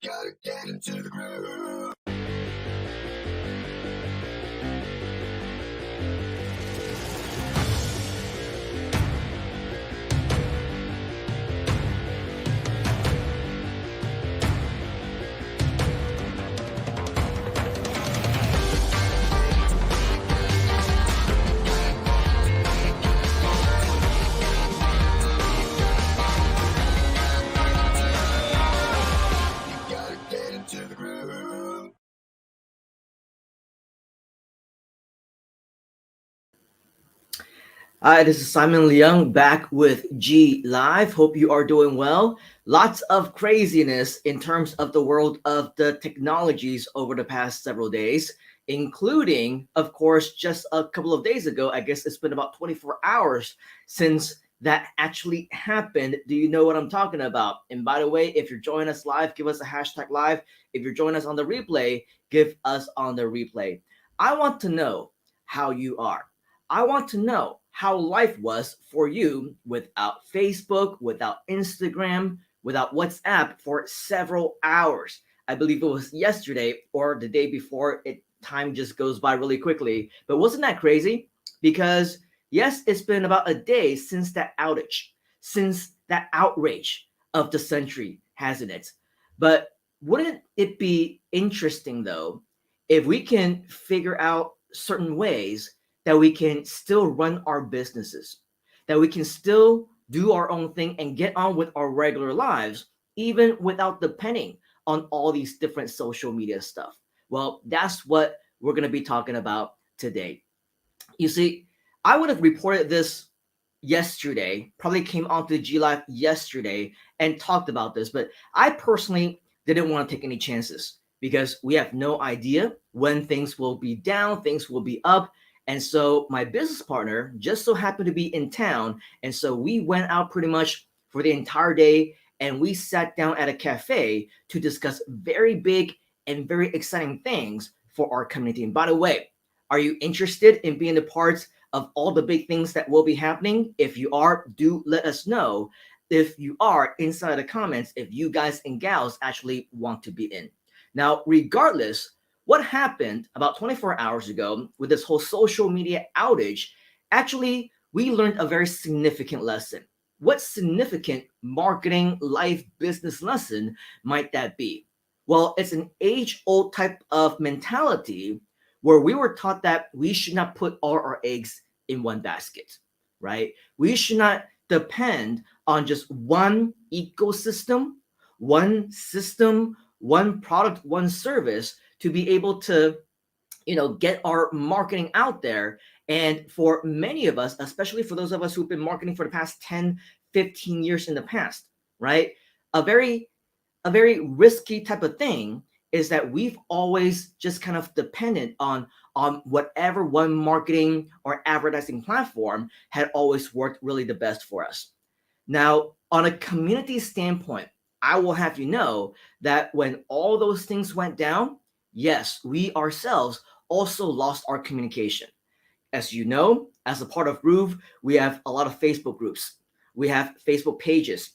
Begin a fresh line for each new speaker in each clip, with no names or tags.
gotta get into the groove.
Hi, this is Simon Leung back with GLIVE. Hope you are doing well. Lots of craziness in terms of the world of the technologies over the past several days, including, of course, just a couple of days ago. I guess it's been about 24 hours since that actually happened. Do you know what I'm talking about? And by the way, if you're joining us live, give us a hashtag live. If you're joining us on the replay, give us on the replay. I want to know how you are. I want to know how life was for you without Facebook, without Instagram, without WhatsApp for several hours. I believe it was yesterday or the day before. Time just goes by really quickly. But wasn't that crazy? Because yes, it's been about a day since that outage, since that outrage of the century, hasn't it? But wouldn't it be interesting though if we can figure out certain ways that we can still run our businesses, that we can still do our own thing and get on with our regular lives, even without depending on all these different social media stuff? Well, that's what we're going to be talking about today. You see, I would have reported this yesterday, probably came onto the G Live yesterday and talked about this, but I personally didn't want to take any chances because we have no idea when things will be down, things will be up. And so my business partner just so happened to be in town. And so we went out pretty much for the entire day and we sat down at a cafe to discuss very big and very exciting things for our community. And by the way, are you interested in being a part of all the big things that will be happening? If you are, do let us know. If you are, inside the comments, if you guys and gals actually want to be in. Now, regardless, what happened about 24 hours ago with this whole social media outage, actually, we learned a very significant lesson. What significant marketing, life, business lesson might that be? Well, it's an age-old type of mentality where we were taught that we should not put all our eggs in one basket, right? We should not depend on just one ecosystem, one system, one product, one service to be able to, get our marketing out there. And for many of us, especially for those of us who've been marketing for the past 10, 15 years in the past, right? A very risky type of thing is that we've always just kind of dependent on whatever one marketing or advertising platform had always worked really the best for us. Now, on a community standpoint, I will have you know that when all those things went down, yes, we ourselves also lost our communication. As you know, as a part of Groove, we have a lot of Facebook groups. We have Facebook pages.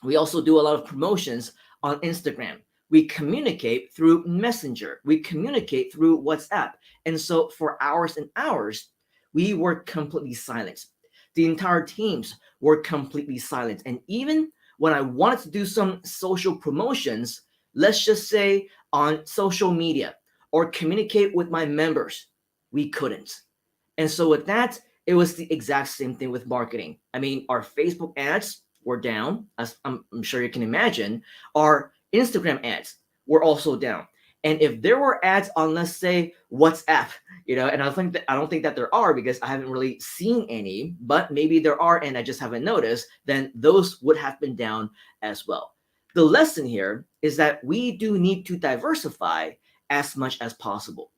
We also do a lot of promotions on Instagram. We communicate through Messenger. We communicate through WhatsApp. And so for hours and hours, we were completely silent. The entire teams were completely silent. And even when I wanted to do some social promotions, let's just say on social media or communicate with my members, we couldn't. And so with that, it was the exact same thing with marketing. I mean, our Facebook ads were down, as I'm sure you can imagine. Our Instagram ads were also down. And if there were ads on, let's say, WhatsApp, and I don't think that there are because I haven't really seen any, but maybe there are and I just haven't noticed, then those would have been down as well. The lesson here is that we do need to diversify as much as possible.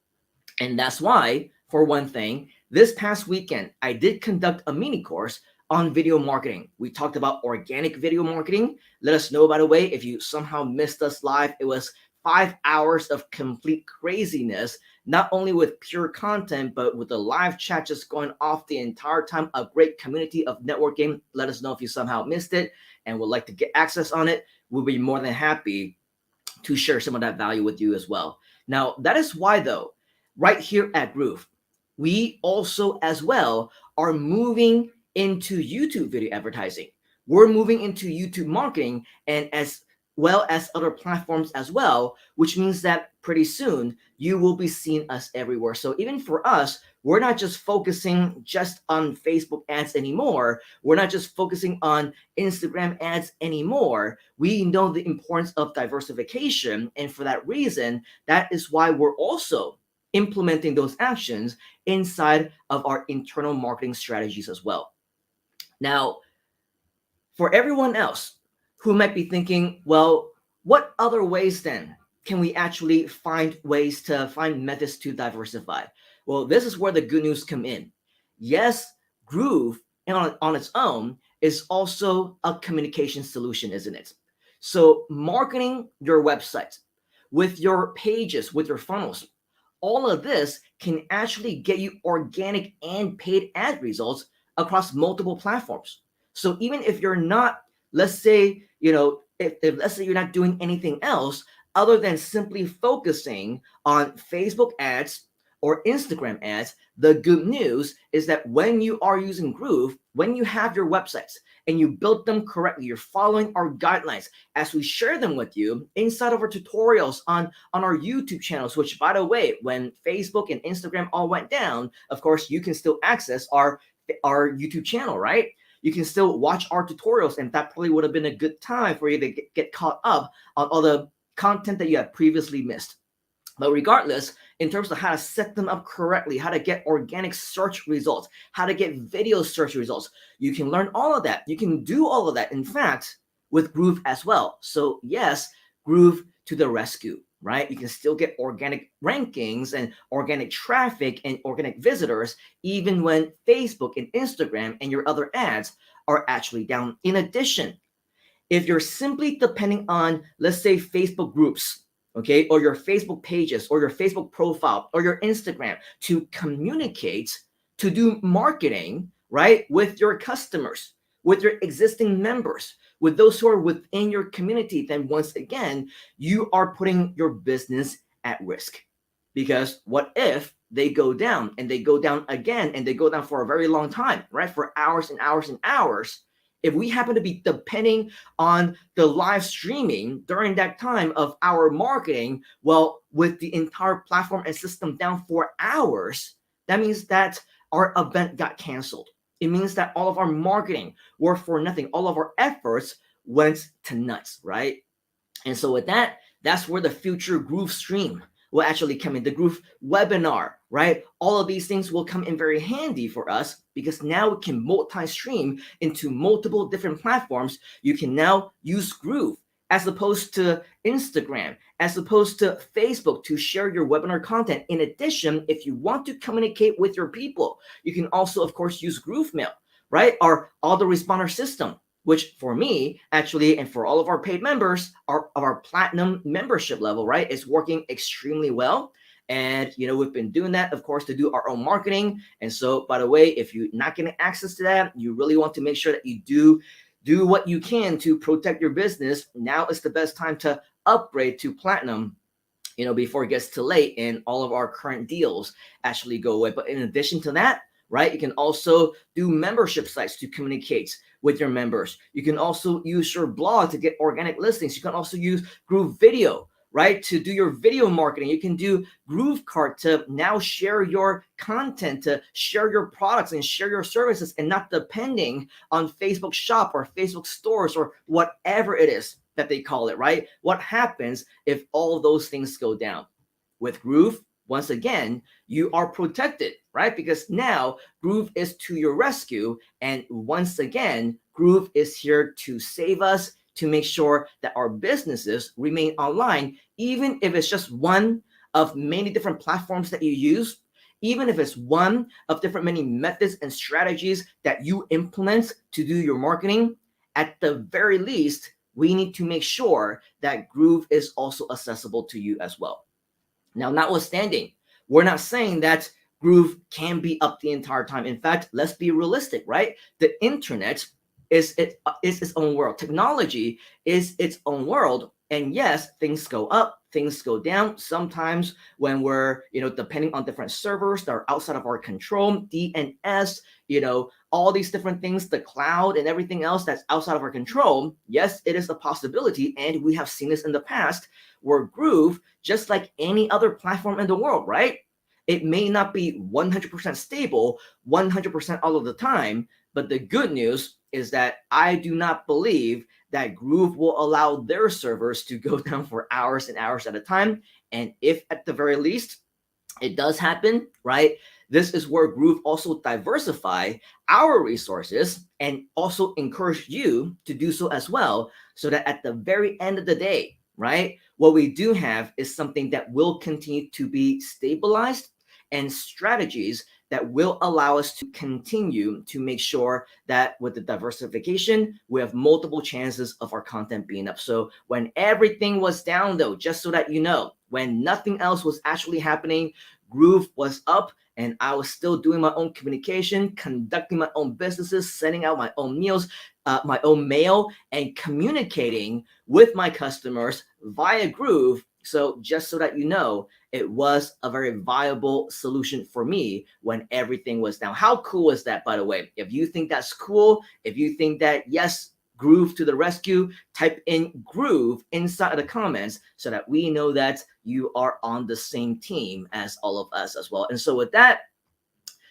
And that's why, for one thing, this past weekend, I did conduct a mini course on video marketing. We talked about organic video marketing. Let us know, by the way, if you somehow missed us live. It was 5 hours of complete craziness, not only with pure content, but with the live chat just going off the entire time. A great community of networking. Let us know if you somehow missed it and would like to get access on it. We'll be more than happy to share some of that value with you as well. Now, that is why, though, right here at Groove, we also as well are moving into YouTube video advertising. We're moving into YouTube marketing and as well as other platforms as well, which means that pretty soon you will be seeing us everywhere. So even for us, we're not just focusing just on Facebook ads anymore. We're not just focusing on Instagram ads anymore. We know the importance of diversification. And for that reason, that is why we're also implementing those actions inside of our internal marketing strategies as well. Now, for everyone else who might be thinking, well, what other ways then can we actually find ways to find methods to diversify? Well, this is where the good news come in. Yes, Groove on its own is also a communication solution, isn't it? So marketing your website with your pages, with your funnels, all of this can actually get you organic and paid ad results across multiple platforms. So even if you're not, let's say, if let's say you're not doing anything else other than simply focusing on Facebook ads or Instagram ads, the good news is that when you are using Groove, when you have your websites and you build them correctly, you're following our guidelines as we share them with you inside of our tutorials on our YouTube channels, which by the way, when Facebook and Instagram all went down, of course, you can still access our YouTube channel, right? You can still watch our tutorials, and that probably would have been a good time for you to get caught up on all the content that you had previously missed. But regardless, in terms of how to set them up correctly, how to get organic search results, how to get video search results, you can learn all of that. You can do all of that, in fact, with Groove as well. So yes, Groove to the rescue, right? You can still get organic rankings and organic traffic and organic visitors, even when Facebook and Instagram and your other ads are actually down. In addition, if you're simply depending on, let's say, Facebook groups, okay, or your Facebook pages, or your Facebook profile, or your Instagram to communicate, to do marketing, right, with your customers, with your existing members, with those who are within your community, then once again, you are putting your business at risk. Because what if they go down and they go down again and they go down for a very long time, right? For hours and hours and hours. If we happen to be depending on the live streaming during that time of our marketing, well, with the entire platform and system down for hours, that means that our event got canceled. It means that all of our marketing worked for nothing. All of our efforts went to nuts, right? And so with that, that's where the future Groove stream will actually come in. The Groove webinar, right? All of these things will come in very handy for us because now we can multi-stream into multiple different platforms. You can now use Groove as opposed to Instagram, as opposed to Facebook to share your webinar content. In addition, if you want to communicate with your people, you can also, of course, use Groove Mail, right? Our autoresponder system, which for me actually, and for all of our paid members, our platinum membership level, right, is working extremely well. And we've been doing that, of course, to do our own marketing. And so, by the way, if you're not getting access to that, you really want to make sure that you do what you can to protect your business. Now is the best time to upgrade to platinum, before it gets too late and all of our current deals actually go away. But in addition to that, right, you can also do membership sites to communicate with your members. You can also use your blog to get organic listings. You can also use Groove Video, right, to do your video marketing. You can do Groove Cart to now share your content, to share your products and share your services, and not depending on Facebook Shop or Facebook Stores or whatever it is that they call it, right? What happens if all of those things go down? With Groove, once again, you are protected, right? Because now Groove is to your rescue. And once again, Groove is here to save us, to make sure that our businesses remain online, even if it's just one of many different platforms that you use, even if it's one of different many methods and strategies that you implement to do your marketing. At the very least, we need to make sure that Groove is also accessible to you as well. Now, notwithstanding, we're not saying that Groove can be up the entire time. In fact, let's be realistic, right? The internet is its own world. Technology is its own world. And yes, things go up, things go down. Sometimes when we're, depending on different servers that are outside of our control, DNS, all these different things, the cloud and everything else that's outside of our control, yes, it is a possibility. And we have seen this in the past where Groove, just like any other platform in the world, right? It may not be 100% stable 100% all of the time, but the good news is that I do not believe that Groove will allow their servers to go down for hours and hours at a time. And if at the very least it does happen, right? This is where Groove also diversify our resources and also encourage you to do so as well, so that at the very end of the day, right, what we do have is something that will continue to be stabilized and strategies that will allow us to continue to make sure that with the diversification, we have multiple chances of our content being up. So when everything was down, though, just so that you know, when nothing else was actually happening, Groove was up, and I was still doing my own communication, conducting my own businesses, sending out my own meals, my own mail, and communicating with my customers via Groove. So just so that you know, it was a very viable solution for me when everything was down. How cool is that, by the way? If you think that's cool, if you think that, yes, Groove to the rescue, type in Groove inside of the comments so that we know that you are on the same team as all of us as well. And so with that,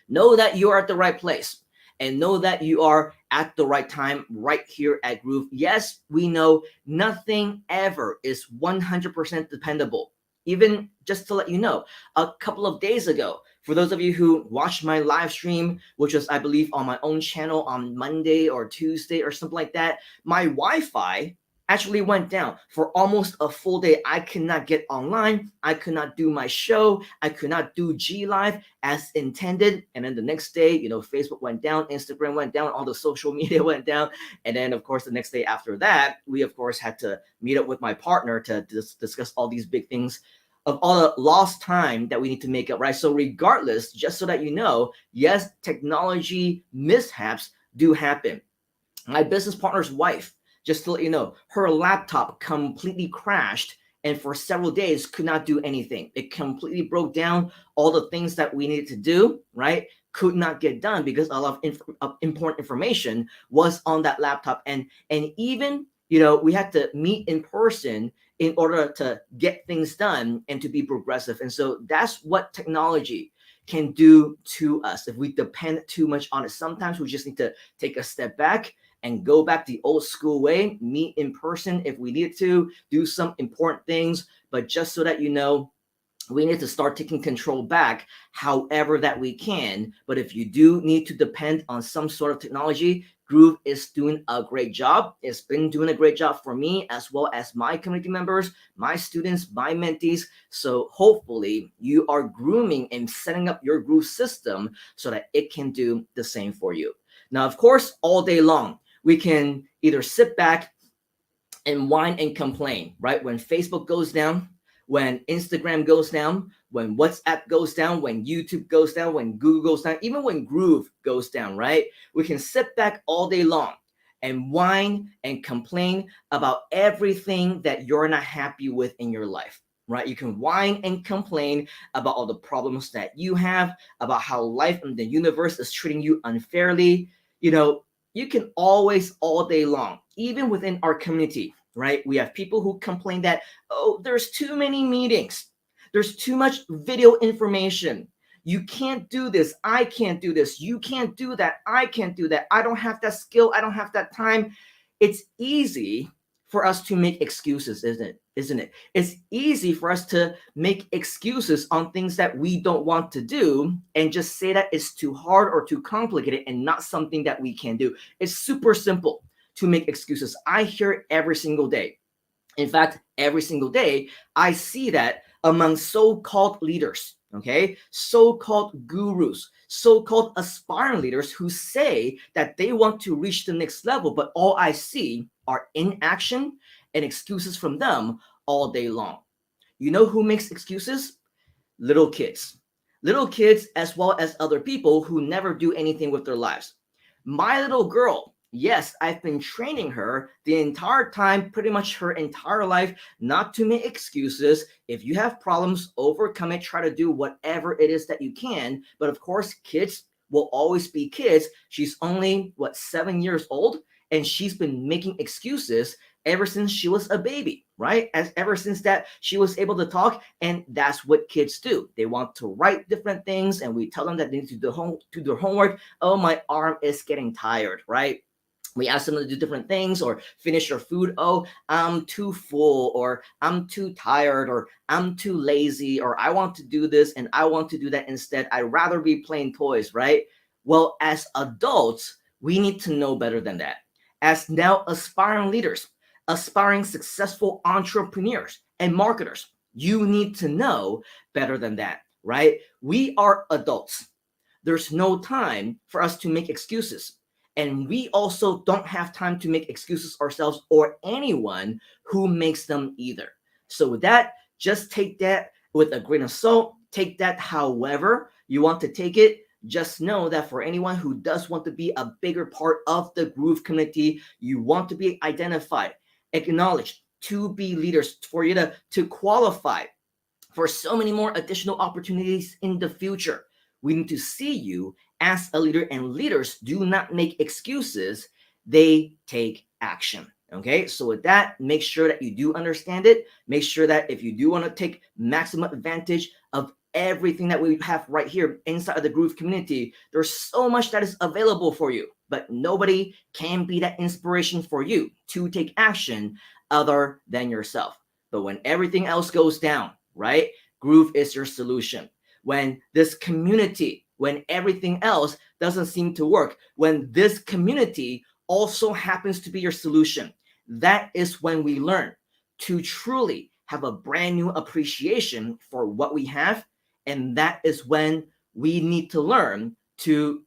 know that you are at the right place and know that you are at the right time right here at Groove. Yes, we know nothing ever is 100% dependable. Even just to let you know, a couple of days ago, for those of you who watched my live stream, which was, I believe, on my own channel on Monday or Tuesday or something like that, my Wi Fi actually went down for almost a full day. I could not get online. I could not do my show. I could not do G Live as intended. And then the next day, Facebook went down, Instagram went down, all the social media went down. And then, of course, the next day after that, we, of course, had to meet up with my partner to discuss all these big things of all the lost time that we need to make up, right? So, regardless, just so that you know, yes, technology mishaps do happen. My business partner's wife, just to let you know, her laptop completely crashed and for several days could not do anything. It completely broke down. All the things that we needed to do, right, could not get done because a lot of important information was on that laptop. And even, we had to meet in person in order to get things done and to be progressive. And so that's what technology can do to us if we depend too much on it. Sometimes we just need to take a step back and go back the old school way, meet in person if we need to, do some important things. But just so that you know, we need to start taking control back however that we can. But if you do need to depend on some sort of technology, Groove is doing a great job. It's been doing a great job for me as well as my community members, my students, my mentees. So hopefully you are grooming and setting up your Groove system so that it can do the same for you. Now, of course, all day long, we can either sit back and whine and complain, right? When Facebook goes down, when Instagram goes down, when WhatsApp goes down, when YouTube goes down, when Google goes down, even when Groove goes down, right? We can sit back all day long and whine and complain about everything that you're not happy with in your life, right? You can whine and complain about all the problems that you have, about how life and the universe is treating you unfairly. You can always, all day long, even within our community, right? We have people who complain that, oh, there's too many meetings, there's too much video information. You can't do this. I can't do this. You can't do that. I can't do that. I don't have that skill. I don't have that time. It's easy for us to make excuses, isn't it? Isn't it? It's easy for us to make excuses on things that we don't want to do and just say that it's too hard or too complicated and not something that we can do. It's super simple to make excuses. I hear it every single day. In fact, every single day, I see that among so called leaders, okay, so called gurus, so called aspiring leaders who say that they want to reach the next level, but all I see are inaction and excuses from them all day long. You know who makes excuses? Little kids. Little kids, as well as other people who never do anything with their lives. My little girl Yes, I've been training her the entire time, pretty much her entire life, not to make excuses. If you have problems, overcome it, try to do whatever it is that you can. But of course, kids will always be kids. She's only, what, 7 years old? And she's been making excuses ever since she was a baby, right? As ever since that she was able to talk, and that's what kids do. They want to write different things, and we tell them that they need to do their homework. Oh, my arm is getting tired, right? We ask them to do different things or finish your food. Oh, I'm too full, or I'm too tired, or I'm too lazy, or I want to do this and I want to do that instead. I'd rather be playing toys, right? Well, as adults, we need to know better than that. As now aspiring leaders, aspiring successful entrepreneurs and marketers, you need to know better than that, right? We are adults. There's no time for us to make excuses. And we also don't have time to make excuses ourselves or anyone who makes them either. So, with that, just take that with a grain of salt. Take that however you want to take it. Just know that for anyone who does want to be a bigger part of the Groove community, you want to be identified, acknowledged, to be leaders, for you to qualify for so many more additional opportunities in the future. We need to see you as a leader, and leaders do not make excuses, they take action. Okay, so with that, make sure that you do understand it. Make sure that if you do want to take maximum advantage of everything that we have right here inside of the Groove community, there's so much that is available for you, but nobody can be that inspiration for you to take action other than yourself. But when everything else goes down, right? Groove is your solution. When this community, when everything else doesn't seem to work, when this community also happens to be your solution, that is when we learn to truly have a brand new appreciation for what we have. And that is when we need to learn to,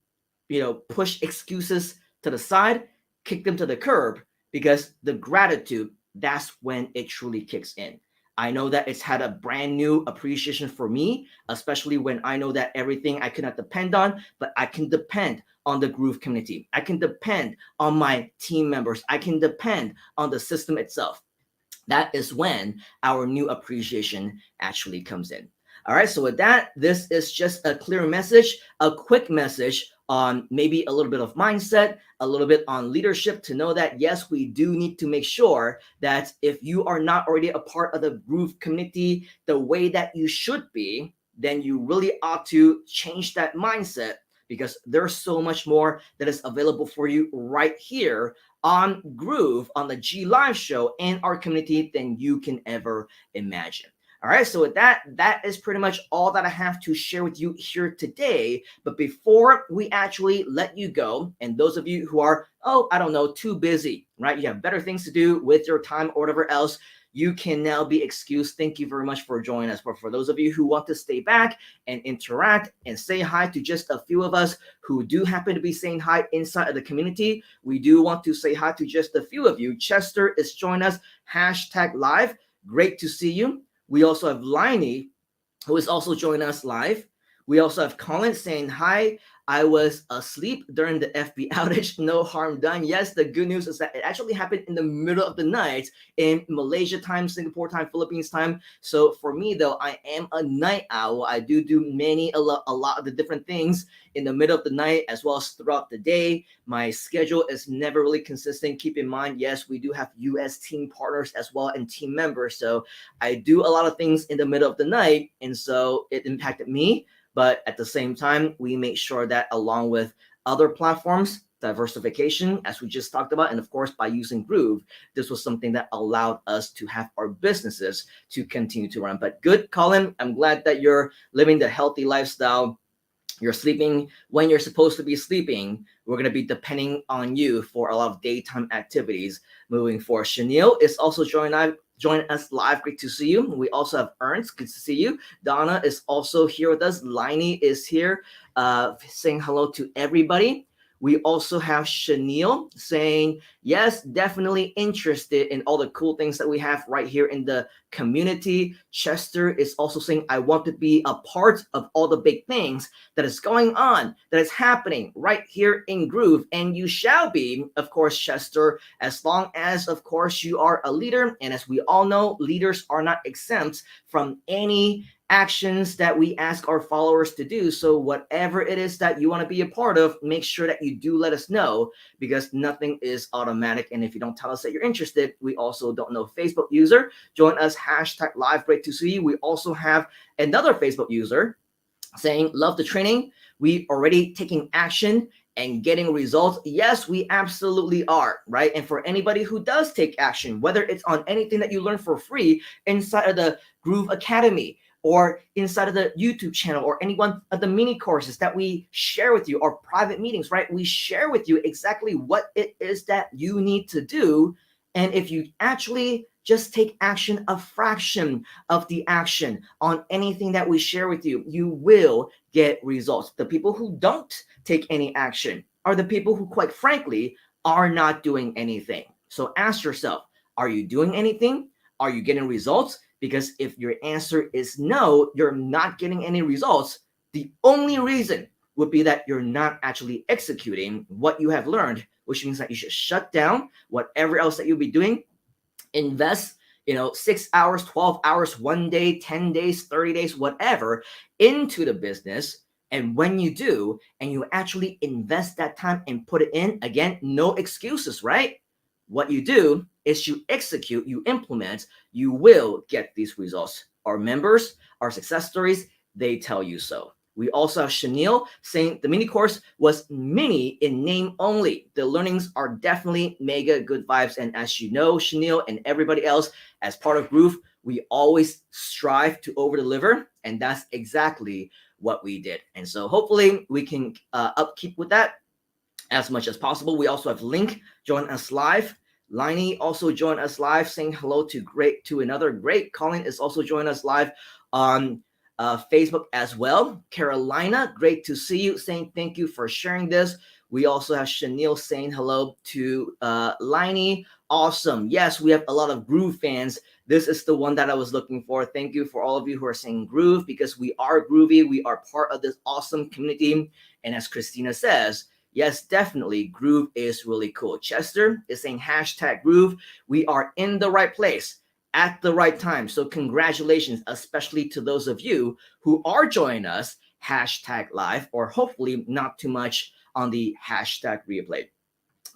push excuses to the side, kick them to the curb, because the gratitude, that's when it truly kicks in. I know that it's had a brand new appreciation for me, especially when I know that everything I cannot depend on, but I can depend on the Groove community. I can depend on my team members. I can depend on the system itself. That is when our new appreciation actually comes in. All right, so with that, this is just a clear message, a quick message on maybe a little bit of mindset, a little bit on leadership, to know that yes, we do need to make sure that if you are not already a part of the Groove community the way that you should be, then you really ought to change that mindset, because there's so much more that is available for you right here on Groove, on the G Live show and our community than you can ever imagine. All right, so with that, that is pretty much all that I have to share with you here today. But before we actually let you go, and those of you who are, oh, I don't know, too busy, right? You have better things to do with your time or whatever else, you can now be excused. Thank you very much for joining us. But for those of you who want to stay back and interact and say hi to just a few of us who do happen to be saying hi inside of the community, we do want to say hi to just a few of you. Chester is joining us, hashtag live. Great to see you. We also have Liney, who is also joining us live. We also have Colin saying, hi, I was asleep during the FB outage. No harm done. Yes, the good news is that it actually happened in the middle of the night in Malaysia time, Singapore time, Philippines time. So for me, though, I am a night owl. I do a lot of the different things in the middle of the night as well as throughout the day. My schedule is never really consistent. Keep in mind, yes, we do have US team partners as well and team members. So I do a lot of things in the middle of the night. And so it impacted me. But at the same time, we make sure that along with other platforms, diversification, as we just talked about, and of course, by using Groove, this was something that allowed us to have our businesses to continue to run. But good, Colin, I'm glad that you're living the healthy lifestyle. You're sleeping when you're supposed to be sleeping. We're going to be depending on you for a lot of daytime activities moving forward. Chanel is also joining us live. Great to see you. We also have Ernst. Good to see you. Donna is also here with us. Liney is here saying hello to everybody. We also have Chanel saying, Yes, definitely interested in all the cool things that we have right here in the community. Chester is also saying, I want to be a part of all the big things that is going on, that is happening right here in Groove. And you shall be, of course, Chester, as long as, of course, you are a leader. And as we all know, leaders are not exempt from any actions that we ask our followers to do. So, whatever it is that you want to be a part of, make sure that you do let us know because nothing is automatic. And if you don't tell us that you're interested, we also don't know. Facebook user, join us, hashtag live, great to see you. We also have another Facebook user saying, love the training. We already taking action and getting results. Yes, we absolutely are, right? And for anybody who does take action, whether it's on anything that you learn for free inside of the Groove Academy or inside of the YouTube channel or any one of the mini courses that we share with you or private meetings, right? We share with you exactly what it is that you need to do. And if you actually just take action, a fraction of the action on anything that we share with you, you will get results. The people who don't take any action are the people who, quite frankly, are not doing anything. So ask yourself, are you doing anything? Are you getting results? Because if your answer is no, you're not getting any results, the only reason would be that you're not actually executing what you have learned, which means that you should shut down whatever else that you'll be doing, invest 6 hours, 12 hours, 1 day, 10 days, 30 days, whatever, into the business. And when you do, and you actually invest that time and put it in, again, no excuses, right? What you do is you execute, you implement, you will get these results. Our members, our success stories, they tell you so. We also have Chanel saying the mini course was mini in name only. The learnings are definitely mega good vibes. And as you know, Chanel and everybody else, as part of Groove, we always strive to over deliver. And that's exactly what we did. And so hopefully we can upkeep with that as much as possible. We also have Link join us live. Liney also joined us live, saying hello to another great. Colin is also joining us live on Facebook as well. Carolina, great to see you, saying thank you for sharing this. We also have Chanel saying hello to Liney. Awesome. Yes, we have a lot of Groove fans. This is the one that I was looking for. Thank you for all of you who are saying Groove because we are groovy. We are part of this awesome community. And as Christina says, yes, definitely, Groove is really cool. Chester is saying hashtag Groove. We are in the right place at the right time. So congratulations, especially to those of you who are joining us hashtag live or hopefully not too much on the hashtag replay.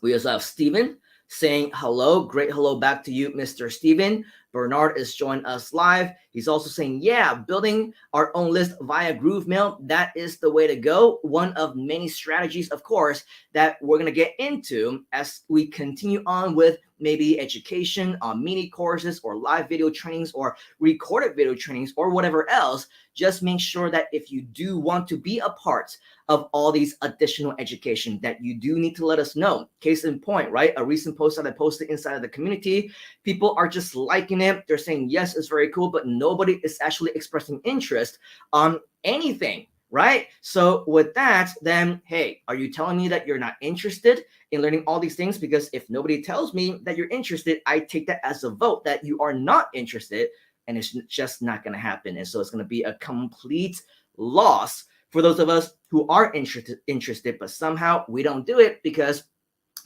We also have Steven saying hello. Great hello back to you, Mr. Steven. Bernard is joining us live. He's also saying, yeah, building our own list via Groove Mail. That is the way to go. One of many strategies, of course, that we're going to get into as we continue on with maybe education on mini courses or live video trainings or recorded video trainings or whatever else. Just make sure that if you do want to be a part of all these additional education that you do need to let us know. Case in point, right? A recent post that I posted inside of the community, people are just liking it. They're saying, yes, it's very cool, but nobody is actually expressing interest on anything, right? So with that, then, hey, are you telling me that you're not interested in learning all these things? Because if nobody tells me that you're interested, I take that as a vote that you are not interested, and it's just not going to happen. And so it's going to be a complete loss for those of us who are interested, but somehow we don't do it because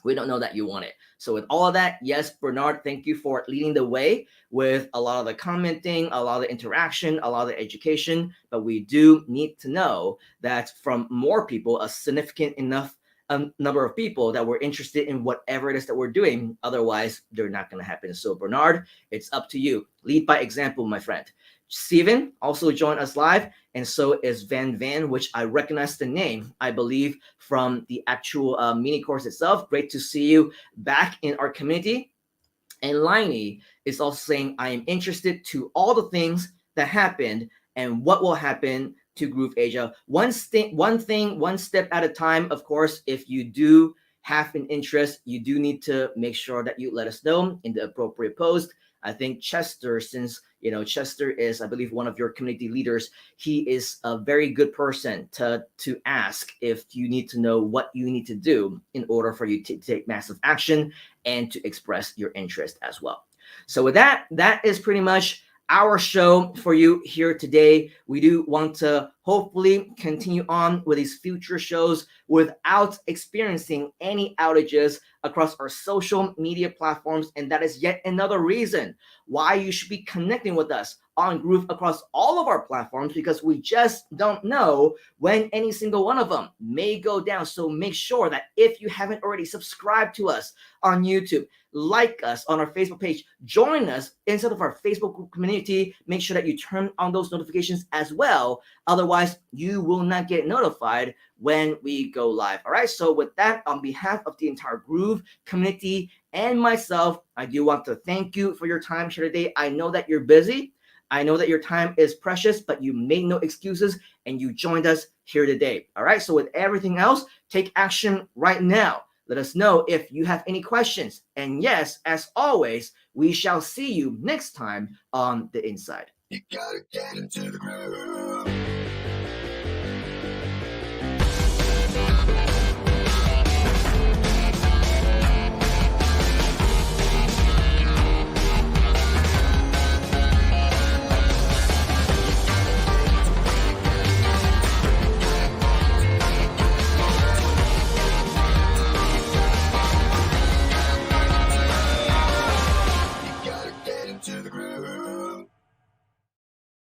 we don't know that you want it. So with all of that, yes, Bernard, thank you for leading the way with a lot of the commenting, a lot of the interaction, a lot of the education. But we do need to know that from more people, a significant enough number of people that were interested in whatever it is that we're doing. Otherwise, they're not going to happen. So Bernard, it's up to you. Lead by example, my friend. Steven also joined us live, and so is Van, which I recognize the name, I believe, from the actual mini course itself. Great to see you back in our community. And Liney is also saying, I am interested to all the things that happened and what will happen to Groove Asia. One thing, one step at a time. Of course, if you do have an interest, you do need to make sure that you let us know in the appropriate post. I think Chester, since Chester is, I believe, one of your community leaders, he is a very good person to ask if you need to know what you need to do in order for you to take massive action and to express your interest as well. So with that, that is pretty much our show for you here today. We do want to hopefully continue on with these future shows without experiencing any outages across our social media platforms. And that is yet another reason why you should be connecting with us on Groove across all of our platforms, because we just don't know when any single one of them may go down. So make sure that if you haven't already subscribed to us on YouTube, like us on our Facebook page, join us inside of our Facebook group community. Make sure that you turn on those notifications as well. Otherwise, you will not get notified when we go live. All right. So with that, on behalf of the entire Groove community and myself, I do want to thank you for your time here today. I know that you're busy. I know that your time is precious, but you made no excuses and you joined us here today. All right. So with everything else, take action right now. Let us know if you have any questions. And yes, as always, we shall see you next time on The Inside.
You gotta get into the groove.